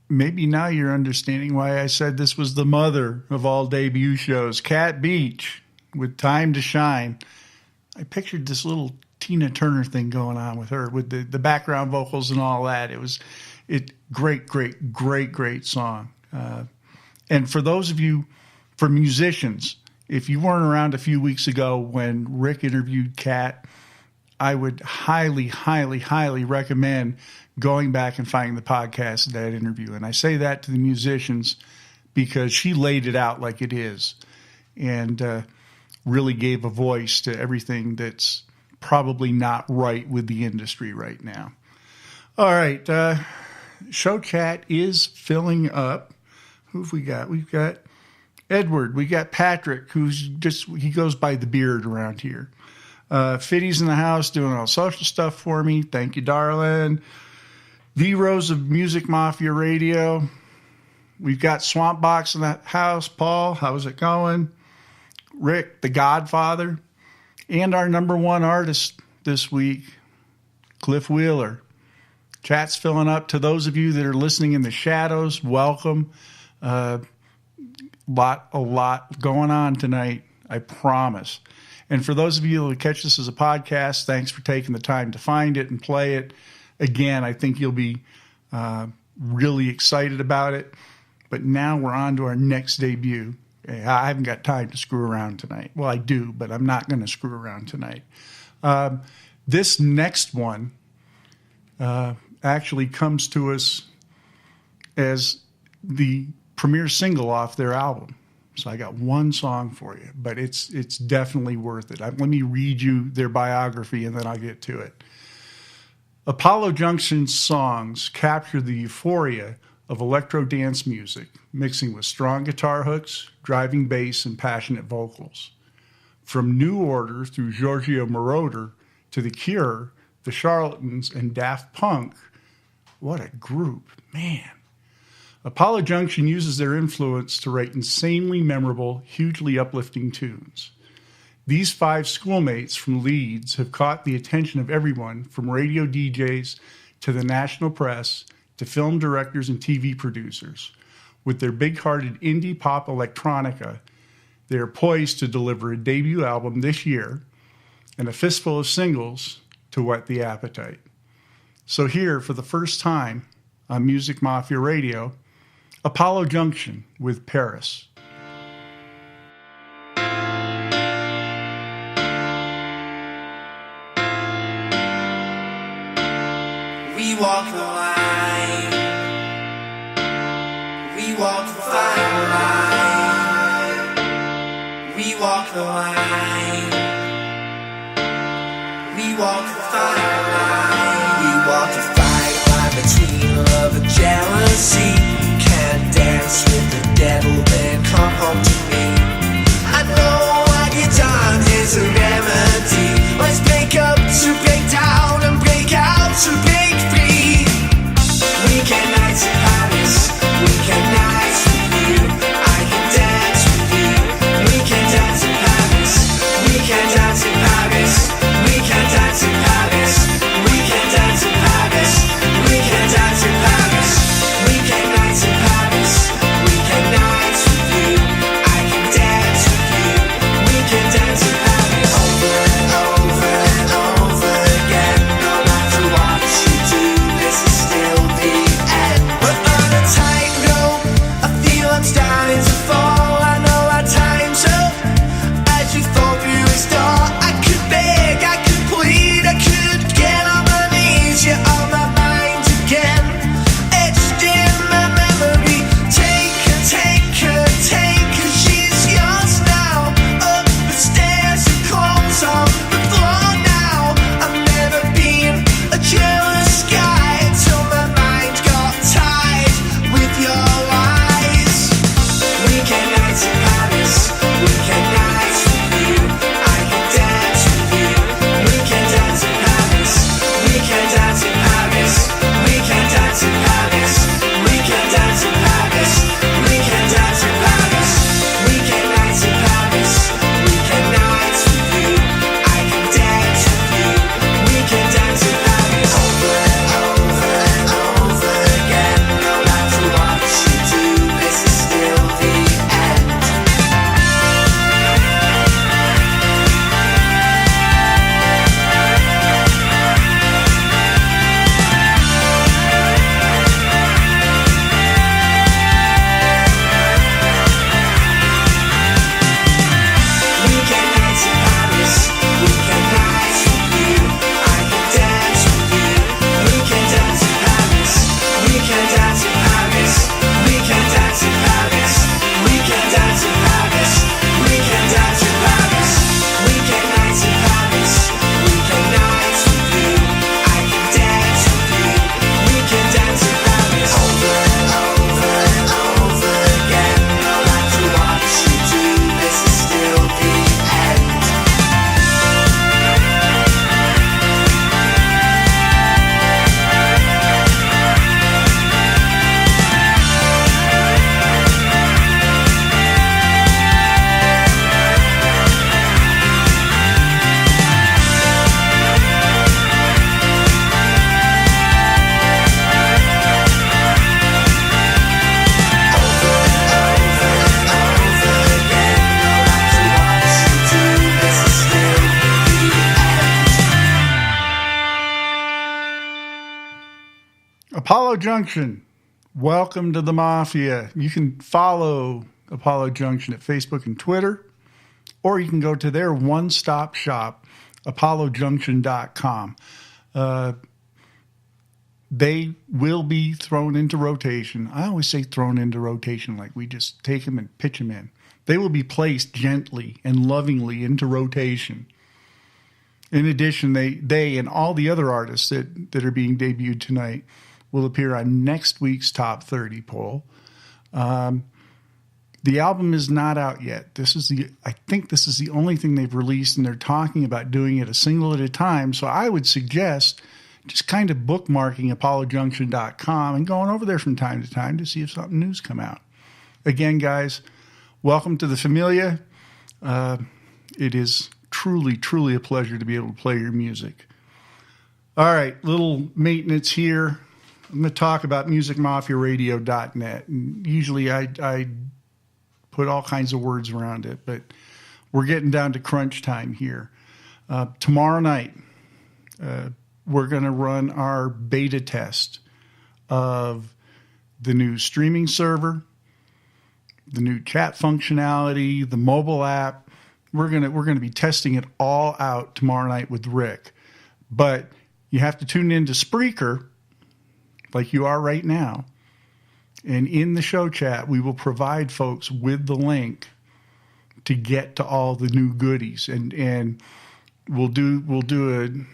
maybe now you're understanding why I said this was the mother of all debut shows. Cat Beach with Time to Shine. I pictured this little Tina Turner thing going on with her, with the background vocals and all that. Great song. And for those of you, for musicians, if you weren't around a few weeks ago when Rick interviewed Kat, I would highly, highly, highly recommend going back and finding the podcast of that interview. And I say that to the musicians because she laid it out like it is and really gave a voice to everything that's probably not right with the industry right now. All right. Show chat is filling up. Who have we got? We've got Edward. We got Patrick, he goes by the beard around here. Fiddy's in the house doing all social stuff for me. Thank you, darling. The Rose of Music Mafia Radio. We've got Swamp Box in the house. Paul, how's it going? Rick, the Godfather. And our number one artist this week, Cliff Wheeler. Chat's filling up. To those of you that are listening in the shadows, welcome. A lot going on tonight, I promise. And for those of you who catch this as a podcast, thanks for taking the time to find it and play it. Again, I think you'll be really excited about it. But now we're on to our next debut. I haven't got time to screw around tonight. Well, I do, but I'm not going to screw around tonight. This next one actually comes to us as the premiere single off their album. So I got one song for you, but it's definitely worth it. Let me read you their biography and then I'll get to it. Apollo Junction's songs capture the euphoria of electro dance music, mixing with strong guitar hooks, driving bass, and passionate vocals. From New Order through Giorgio Moroder to The Cure, The Charlatans, and Daft Punk, what a group, man. Apollo Junction uses their influence to write insanely memorable, hugely uplifting tunes. These five schoolmates from Leeds have caught the attention of everyone from radio DJs to the national press to film directors and TV producers. With their big-hearted indie pop electronica, they are poised to deliver a debut album this year and a fistful of singles to whet the appetite. So here, for the first time on Music Mafia Radio, Apollo Junction with Paris. We walk the line, we walk the fine line, we walk the line, we walk the fine line, we walk the fine line between love and jealousy. Can't dance with the devil, then come home to me. I know what you've done is a remedy. Let's break up to break down and break out to break free. Weekend nights in Paris, weekend nights with you. I can dance with you. Weekend dance in Paris, weekend dance in Paris, weekend dance in Paris, weekend dance in Paris, weekend dance in Paris, weekend nights in Paris, weekend nights with you. I Apollo Junction, welcome to the Mafia. You can follow Apollo Junction at Facebook and Twitter, or you can go to their one-stop shop, apollojunction.com. They will be thrown into rotation. I always say thrown into rotation like we just take them and pitch them in. They will be placed gently and lovingly into rotation. In addition, they and all the other artists that are being debuted tonight will appear on next week's Top 30 poll. The album is not out yet. I think this is the only thing they've released, and they're talking about doing it a single at a time. So I would suggest just kind of bookmarking apollojunction.com and going over there from time to time to see if something new's come out. Again, guys, welcome to the Familia. It is truly, truly a pleasure to be able to play your music. All right, little maintenance here. I'm going to talk about musicmafiaradio.net. And usually I put all kinds of words around it, but we're getting down to crunch time here. Tomorrow night, we're going to run our beta test of the new streaming server, the new chat functionality, the mobile app. We're going to be testing it all out tomorrow night with Rick. But you have to tune in to Spreaker like you are right now. And in the show chat, we will provide folks with the link to get to all the new goodies. And we'll do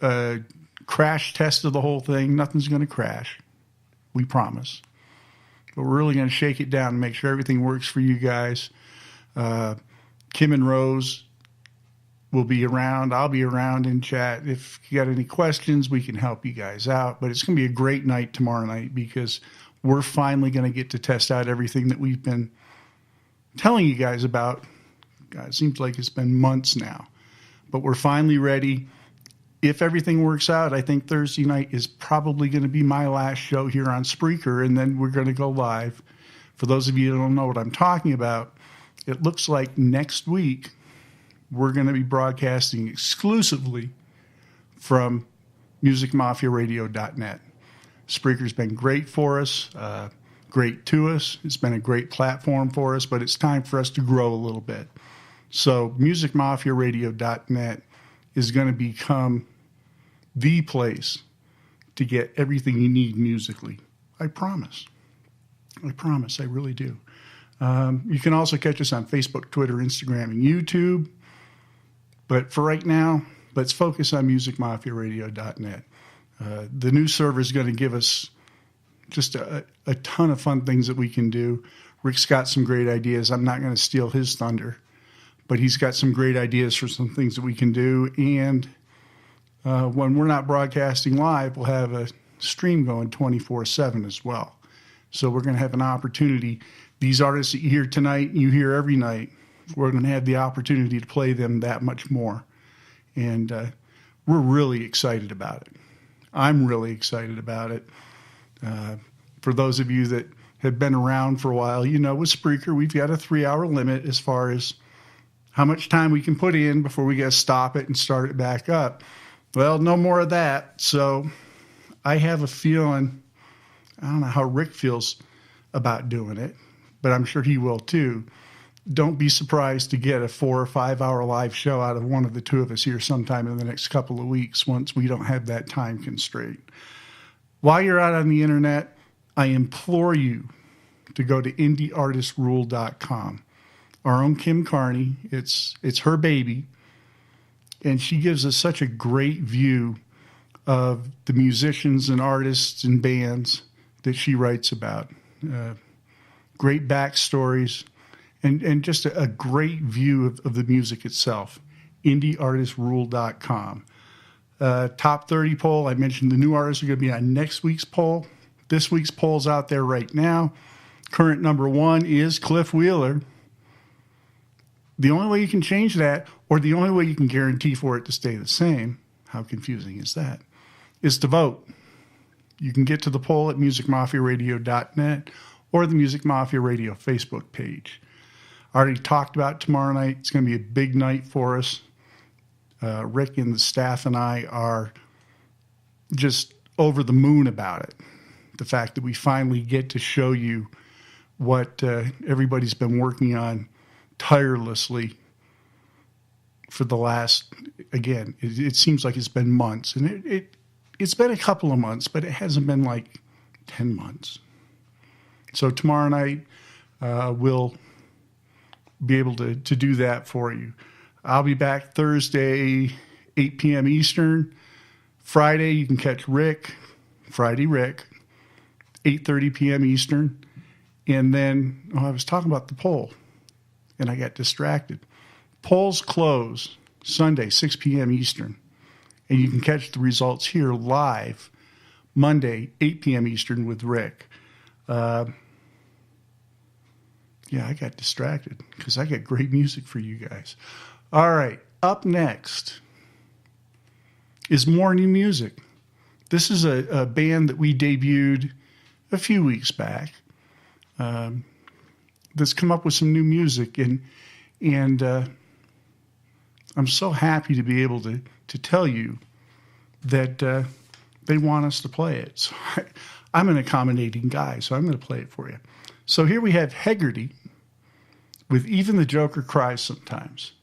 a crash test of the whole thing. Nothing's going to crash. We promise. But we're really going to shake it down and make sure everything works for you guys. Kim and Rose will be around. I'll be around in chat. If you got any questions, we can help you guys out. But it's going to be a great night tomorrow night because we're finally going to get to test out everything that we've been telling you guys about. God, it seems like it's been months now. But we're finally ready. If everything works out, I think Thursday night is probably going to be my last show here on Spreaker, and then we're going to go live. For those of you who don't know what I'm talking about, it looks like next week we're going to be broadcasting exclusively from musicmafiaradio.net. Spreaker's been great for us, great to us. It's been a great platform for us, but it's time for us to grow a little bit. So musicmafiaradio.net is going to become the place to get everything you need musically. I promise. I really do. You can also catch us on Facebook, Twitter, Instagram, and YouTube. But for right now, let's focus on musicmafiaradio.net. The new server is going to give us just a ton of fun things that we can do. Rick's got some great ideas. I'm not going to steal his thunder, but he's got some great ideas for some things that we can do. And when we're not broadcasting live, we'll have a stream going 24/7 as well. So we're going to have an opportunity. These artists that you hear tonight, you hear every night, we're going to have the opportunity to play them that much more. And we're really excited about it. I'm really excited about it. For those of you that have been around for a while, you know with Spreaker, we've got a 3-hour limit as far as how much time we can put in before we got to stop it and start it back up. Well, no more of that. So I have a feeling, I don't know how Rick feels about doing it, but I'm sure he will too. Don't be surprised to get a 4 or 5 hour live show out of one of the two of us here sometime in the next couple of weeks once we don't have that time constraint. While you're out on the internet, I implore you to go to indieartistrule.com. Our own Kim Carney, it's her baby, and she gives us such a great view of the musicians and artists and bands that she writes about. Great backstories. And just a great view of the music itself. indieartistrule.com. Top 30 poll. I mentioned the new artists are going to be on next week's poll. This week's poll's out there right now. Current number 1 is Cliff Wheeler. The only way you can change that, or the only way you can guarantee for it to stay the same, how confusing is that, is to vote. You can get to the poll at musicmafiaradio.net or the Music Mafia Radio Facebook page. I already talked about tomorrow night. It's going to be a big night for us. Rick and the staff and I are just over the moon about it. The fact that we finally get to show you what everybody's been working on tirelessly for the last, again, it seems like it's been months. And it's been a couple of months, but it hasn't been like 10 months. So tomorrow night, we'll be able to do that for you. I'll be back Thursday, 8 p.m. Eastern. Friday, you can catch Friday Rick, 8:30 p.m. Eastern. And then, I was talking about the poll, and I got distracted. Polls close Sunday, 6 p.m. Eastern. And you can catch the results here live Monday, 8 p.m. Eastern with Rick. I got distracted because I got great music for you guys. All right, up next is more new music. This is a band that we debuted a few weeks back that's come up with some new music, and I'm so happy to be able to tell you that they want us to play it. So I'm an accommodating guy, so I'm going to play it for you. So here we have Hegarty with Even the Joker Cries Sometimes.